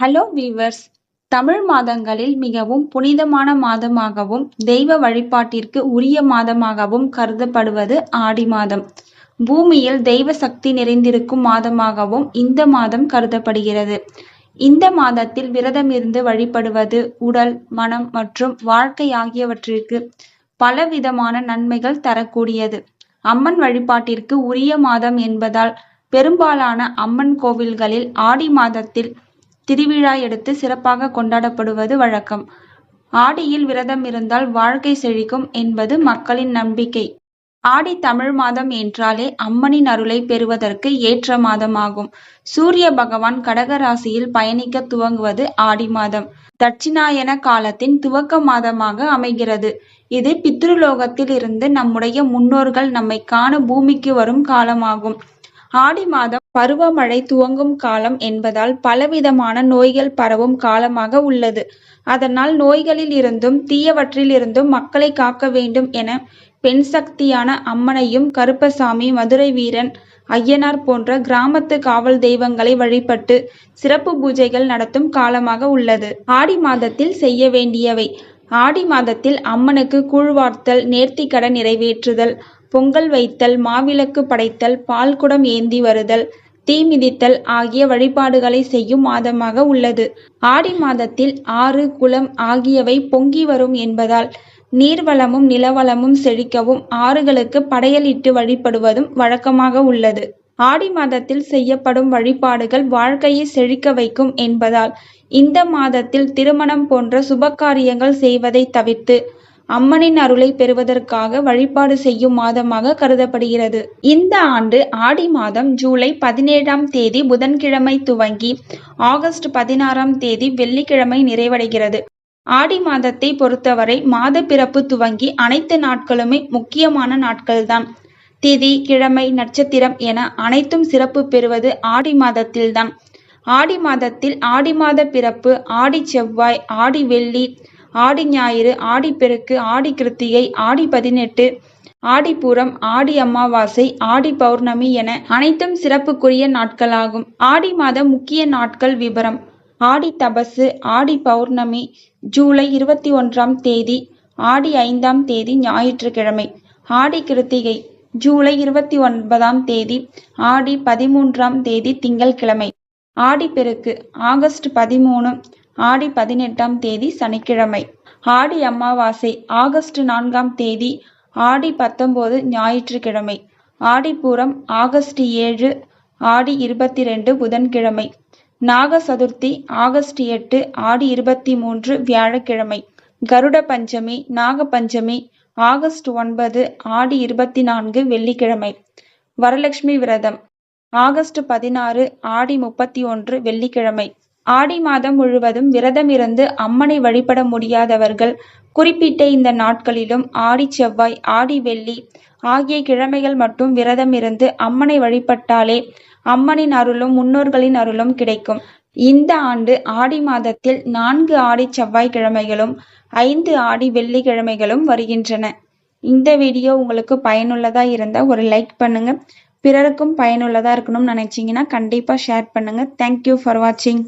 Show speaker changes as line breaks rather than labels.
Hello viewers. Tamil மாதங்களில் மிகவும் புனிதமான மாதமாகவும் தெய்வ வழிபாட்டிற்கு உரிய மாதமாகவும் கருதப்படுவது ஆடி மாதம். பூமியில் தெய்வ சக்தி நிறைந்திருக்கும் மாதமாகவும் இந்த மாதம் கருதப்படுகிறது. இந்த மாதத்தில் விரதமிருந்து வழிபடுவது உடல், மனம் மற்றும் வாழ்க்கை ஆகியவற்றிற்கு பலவிதமான நன்மைகள் தரக்கூடியது. அம்மன் வழிபாட்டிற்கு உரிய மாதம் என்பதால் பெரும்பாலான அம்மன் கோவில்களில் ஆடி மாதத்தில் திருவிழா எடுத்து சிறப்பாக கொண்டாடப்படுவது வழக்கம். ஆடியில் விரதம் இருந்தால் வாழ்க்கை செழிக்கும் என்பது மக்களின் நம்பிக்கை. ஆடி தமிழ் மாதம் என்றாலே அம்மனின் அருளை பெறுவதற்கு ஏற்ற மாதமாகும். சூரிய பகவான் கடக ராசியில் பயணிக்க துவங்குவது ஆடி மாதம். தட்சிணாயன காலத்தின் துவக்க மாதமாக அமைகிறது. இது பித்ருலோகத்தில் இருந்து நம்முடைய முன்னோர்கள் நம்மை காண பூமிக்கு வரும் காலமாகும். ஆடி மாதம் பருவமழை துவங்கும் காலம் என்பதால் பலவிதமான நோய்கள் பரவும் காலமாக உள்ளது. அதனால் நோய்களில் இருந்தும் தீயவற்றில் இருந்தும் மக்களை காக்க வேண்டும் என பெண் சக்தியான அம்மனையும் கருப்பசாமி, மதுரை வீரன், ஐயனார் போன்ற கிராமத்து காவல் தெய்வங்களை வழிபட்டு சிறப்பு பூஜைகள் நடத்தும் காலமாக உள்ளது. ஆடி மாதத்தில் செய்ய வேண்டியவை: ஆடி மாதத்தில் அம்மனுக்கு கூழ்வார்த்தல், நேர்த்திக்கடன் நிறைவேற்றுதல், பொங்கல் வைத்தல், மாவிளக்கு படைத்தல், பால்குடம் ஏந்தி வருதல், தீ மிதித்தல் ஆகிய வழிபாடுகளை செய்யும் மாதமாக உள்ளது. ஆடி மாதத்தில் ஆறு, குளம் ஆகியவை பொங்கி வரும் என்பதால் நீர்வளமும் நிலவளமும் செழிக்கவும் ஆறுகளுக்கு படையலிட்டு வழிபடுவதும் வழக்கமாக உள்ளது. ஆடி மாதத்தில் செய்யப்படும் வழிபாடுகள் வாழ்க்கையை செழிக்க வைக்கும் என்பதால் இந்த மாதத்தில் திருமணம் போன்ற சுபகாரியங்கள் செய்வதை தவிர்த்து அம்மனின் அருளை பெறுவதற்காக வழிபாடு செய்யும் மாதமாக கருதப்படுகிறது. இந்த ஆண்டு ஆடி மாதம் ஜூலை 17ஆம் தேதி புதன்கிழமை துவங்கி ஆகஸ்ட் 16ஆம் தேதி வெள்ளிக்கிழமை நிறைவடைகிறது. ஆடி மாதத்தை பொறுத்தவரை மாத பிறப்பு துவங்கி அனைத்து நாட்களுமே முக்கியமான நாட்கள்தான். திதி, கிழமை, நட்சத்திரம் என அனைத்தும் சிறப்பு பெறுவது ஆடி மாதத்தில்தான். ஆடி மாதத்தில் ஆடி மாத பிறப்பு, ஆடி செவ்வாய், ஆடி வெள்ளி, ஆடி ஞாயிறு, ஆடிப்பெருக்கு, ஆடி கிருத்திகை, ஆடி 18, ஆடிப்பூரம், ஆடி அமாவாசை, ஆடி பௌர்ணமி என அனைத்தும் சிறப்புக்குரிய நாட்களாகும். ஆடி மாத முக்கிய நாட்கள் விபரம்: ஆடி தபசு, ஆடி பௌர்ணமி ஜூலை 21ஆம் தேதி, ஆடி 5ஆம் தேதி ஞாயிற்றுக்கிழமை. ஆடி கிருத்திகை ஜூலை 29ஆம் தேதி, ஆடி 13ஆம் தேதி திங்கள்கிழமை. ஆடிப்பெருக்கு ஆகஸ்ட் 13, ஆடி 18ஆம் தேதி சனிக்கிழமை. ஆடி அமாவாசை ஆகஸ்ட் 4ஆம் தேதி, ஆடி 19 ஞாயிற்றுக்கிழமை. ஆடிப்பூரம் ஆகஸ்ட் 7, ஆடி 22 புதன்கிழமை. நாக சதுர்த்தி ஆகஸ்ட் 8, ஆடி 23 வியாழக்கிழமை. கருட பஞ்சமி, நாக பஞ்சமி ஆகஸ்ட் 9, ஆடி 24 வெள்ளிக்கிழமை. வரலட்சுமி விரதம் ஆகஸ்ட் 16, ஆடி 31 வெள்ளிக்கிழமை. ஆடி மாதம் முழுவதும் விரதம் இருந்து அம்மனை வழிபட முடியாதவர்கள் குறிப்பிட்ட இந்த நாட்களிலும் ஆடி செவ்வாய், ஆடி வெள்ளி ஆகிய கிழமைகள் மட்டும் விரதம் இருந்து அம்மனை வழிபட்டாலே அம்மனின் அருளும் முன்னோர்களின் அருளும் கிடைக்கும். இந்த ஆண்டு ஆடி மாதத்தில் 4 ஆடி செவ்வாய்க்கிழமைகளும் 5 ஆடி வெள்ளிக்கிழமைகளும் வருகின்றன. இந்த வீடியோ உங்களுக்கு பயனுள்ளதா இருந்தா ஒரு லைக் பண்ணுங்க. பிறருக்கும் பயனுள்ளதா இருக்கணும்னு நினைச்சீங்கன்னா கண்டிப்பா ஷேர் பண்ணுங்க. தேங்க்யூ ஃபார் வாட்சிங்.